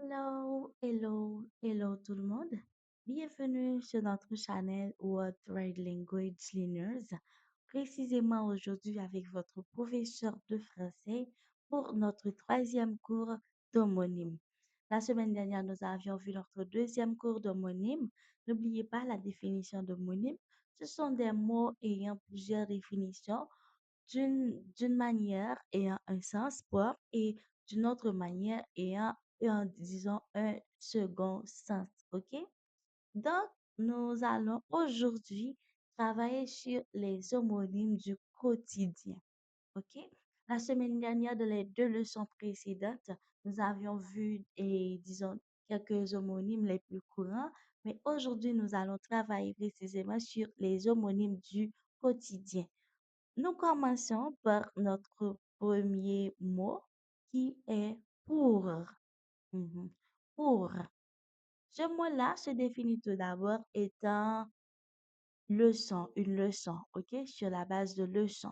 Hello tout le monde. Bienvenue sur notre channel World Trade Language Learners. Précisément aujourd'hui avec votre professeur de français pour notre troisième cours d'homonyme. La semaine dernière, nous avions vu notre deuxième cours d'homonyme. N'oubliez pas la définition d'homonyme. Ce sont des mots ayant plusieurs définitions d'une manière ayant un sens propre et d'une autre manière disons, un second sens. OK? Donc, nous allons aujourd'hui travailler sur les homonymes du quotidien. OK? La semaine dernière, dans les deux leçons précédentes, nous avions vu, et disons, quelques homonymes les plus courants, mais aujourd'hui, nous allons travailler précisément sur les homonymes du quotidien. Nous commençons par notre premier mot qui est pour. Mhm. Pour. Ce mot-là se définit tout d'abord étant leçon, une leçon, ok, sur la base de leçon.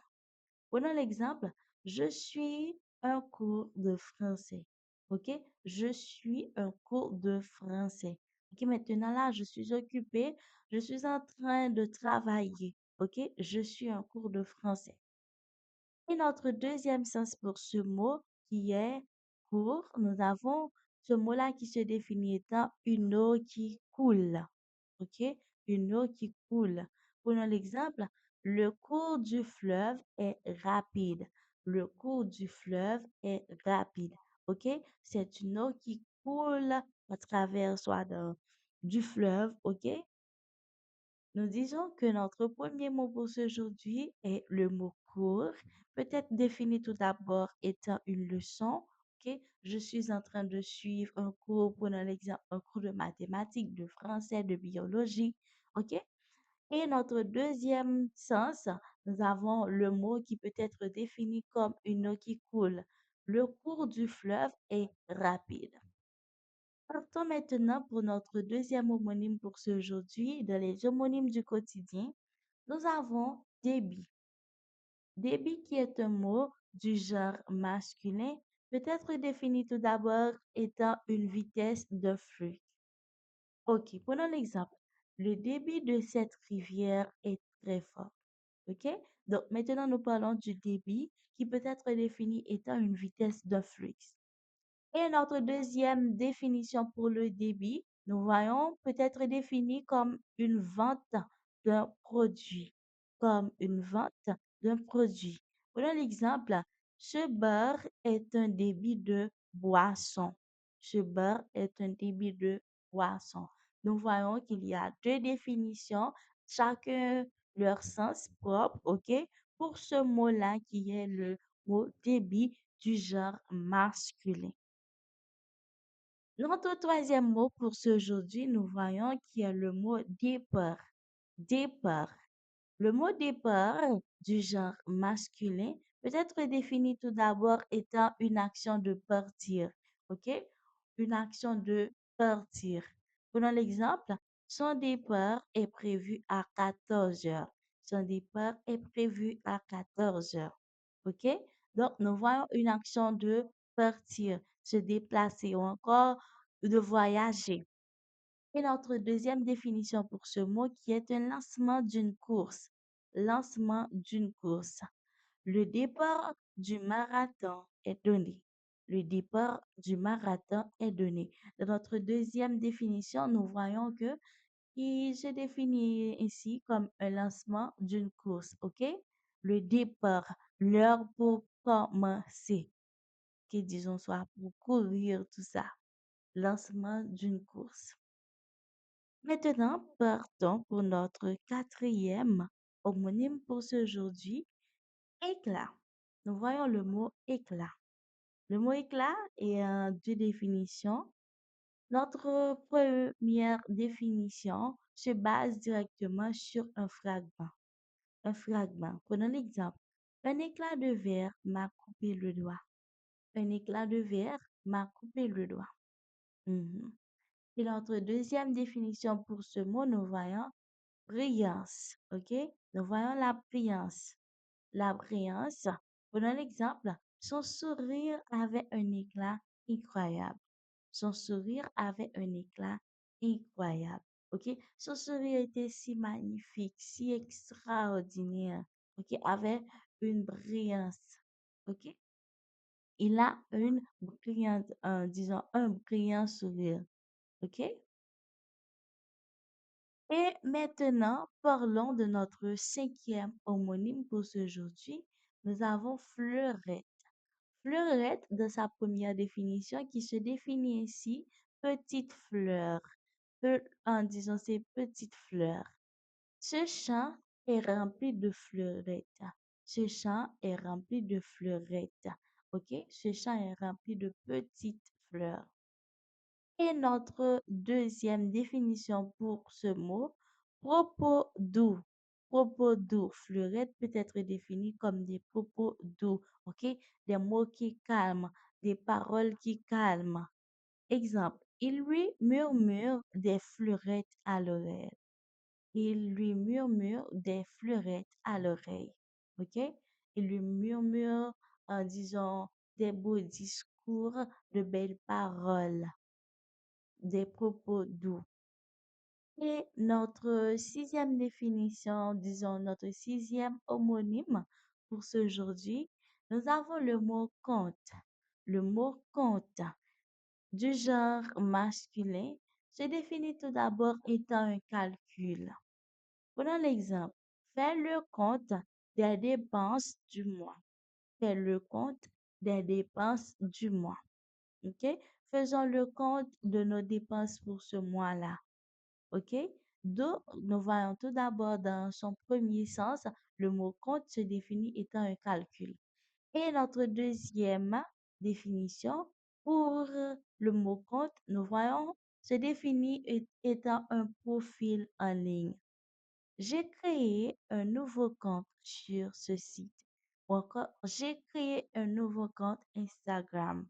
Prenons l'exemple, je suis un cours de français, ok, je suis un cours de français. Ok, maintenant là, je suis occupée, je suis en train de travailler, ok, je suis un cours de français. Et notre deuxième sens pour ce mot qui est court, nous avons ce mot-là qui se définit étant une eau qui coule. OK? Une eau qui coule. Prenons l'exemple, le cours du fleuve est rapide. Le cours du fleuve est rapide. OK? C'est une eau qui coule à travers soit du fleuve. OK? Nous disons que notre premier mot pour aujourd'hui est le mot cours, peut-être défini tout d'abord étant une leçon. Ok, je suis en train de suivre un cours, prenons l'exemple, un cours de mathématiques, de français, de biologie. Ok, et notre deuxième sens, nous avons le mot qui peut être défini comme une eau qui coule. Le cours du fleuve est rapide. Partons maintenant pour notre deuxième homonyme pour ce aujourd'hui. Dans les homonymes du quotidien, nous avons débit. Débit qui est un mot du genre masculin peut être défini tout d'abord étant une vitesse de flux. Ok, prenons l'exemple. Le débit de cette rivière est très fort. Ok? Donc maintenant nous parlons du débit qui peut être défini étant une vitesse de flux. Et notre deuxième définition pour le débit, nous voyons peut être défini comme une vente d'un produit. Comme une vente d'un produit. Prenons l'exemple, ce bar est un débit de boisson. Ce bar est un débit de boisson. Nous voyons qu'il y a deux définitions, chacun leur sens propre, OK, pour ce mot-là qui est le mot débit du genre masculin. Notre troisième mot pour ce aujourd'hui, nous voyons qui est le mot départ. Départ. Le mot départ du genre masculin peut être défini tout d'abord étant une action de partir. OK? Une action de partir. Prenons l'exemple. Son départ est prévu à 14 heures. Son départ est prévu à 14 heures. OK? Donc, nous voyons une action de partir, se déplacer ou encore de voyager. Et notre deuxième définition pour ce mot qui est un lancement d'une course. Lancement d'une course. Le départ du marathon est donné. Le départ du marathon est donné. Dans notre deuxième définition, nous voyons que il se définit ici comme un lancement d'une course, ok? Le départ, l'heure pour commencer, que disons soit pour courir, tout ça. Lancement d'une course. Maintenant, partons pour notre quatrième homonyme pour ce aujourd'hui, éclat. Nous voyons le mot éclat. Le mot éclat est en deux définitions. Notre première définition se base directement sur un fragment. Un fragment. Prenons l'exemple. Un éclat de verre m'a coupé le doigt. Un éclat de verre m'a coupé le doigt. Mhm. Et notre deuxième définition pour ce mot, nous voyons brillance. OK? Nous voyons la brillance. La brillance. Prenons l'exemple. Son sourire avait un éclat incroyable. Son sourire avait un éclat incroyable. OK? Son sourire était si magnifique, si extraordinaire. OK? Avait une brillance. OK? Il a une brillante, disons, un brillant sourire. OK? Et maintenant, parlons de notre cinquième homonyme pour ce aujourd'hui. Nous avons Fleurette. Fleurette, dans sa première définition, qui se définit ainsi, petite fleur. En disant ces petites fleurs. Ce champ est rempli de fleurettes. Ce champ est rempli de fleurettes. OK? Ce champ est rempli de petites fleurs. Et notre deuxième définition pour ce mot, propos doux. Propos doux. Fleurette peut être définie comme des propos doux, ok? Des mots qui calment, des paroles qui calment. Exemple, il lui murmure des fleurettes à l'oreille. Il lui murmure des fleurettes à l'oreille, ok? Il lui murmure, en disant des beaux discours, de belles paroles, des propos doux. Et notre sixième définition, disons notre sixième homonyme pour ce aujourd'hui, nous avons le mot compte. Le mot compte, du genre masculin, se définit tout d'abord étant un calcul. Prenons l'exemple. Fais le compte des dépenses du mois. Fais le compte des dépenses du mois. OK? Faisons le compte de nos dépenses pour ce mois-là. OK? Donc, nous voyons tout d'abord dans son premier sens, le mot compte se définit étant un calcul. Et notre deuxième définition pour le mot compte, nous voyons se définit étant un profil en ligne. J'ai créé un nouveau compte sur ce site. Ou encore, j'ai créé un nouveau compte Instagram.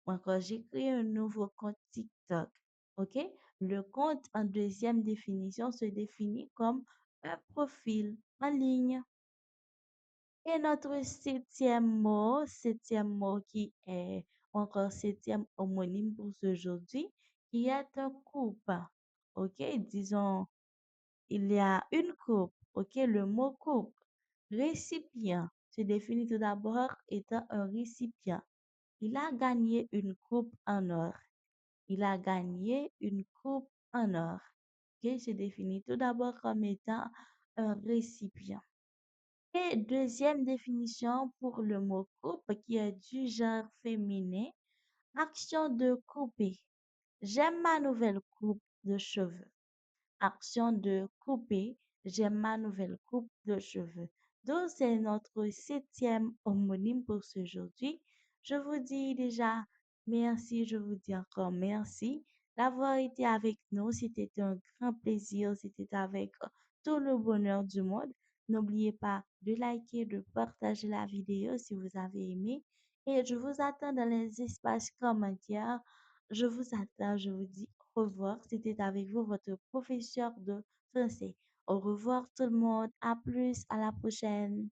Ou encore, j'ai créé un nouveau compte TikTok. OK? Le compte en deuxième définition se définit comme un profil en ligne. Et notre septième mot qui est encore septième homonyme pour ce aujourd'hui, qui est un couple. OK? Disons, il y a une coupe. OK? Le mot coupe. Récipient se définit tout d'abord étant un récipient. Il a gagné une coupe en or. Il a gagné une coupe en or. OK? Se définit tout d'abord comme étant un récipient. Et deuxième définition pour le mot coupe qui est du genre féminin, action de couper. J'aime ma nouvelle coupe de cheveux. Action de couper. J'aime ma nouvelle coupe de cheveux. Donc, c'est notre septième homonyme pour ce aujourd'hui. Je vous dis déjà merci, je vous dis encore merci d'avoir été avec nous. C'était un grand plaisir, c'était avec tout le bonheur du monde. N'oubliez pas de liker, de partager la vidéo si vous avez aimé. Et je vous attends dans les espaces commentaires. Je vous attends, je vous dis au revoir. C'était avec vous votre professeur de français. Au revoir tout le monde. À plus, à la prochaine.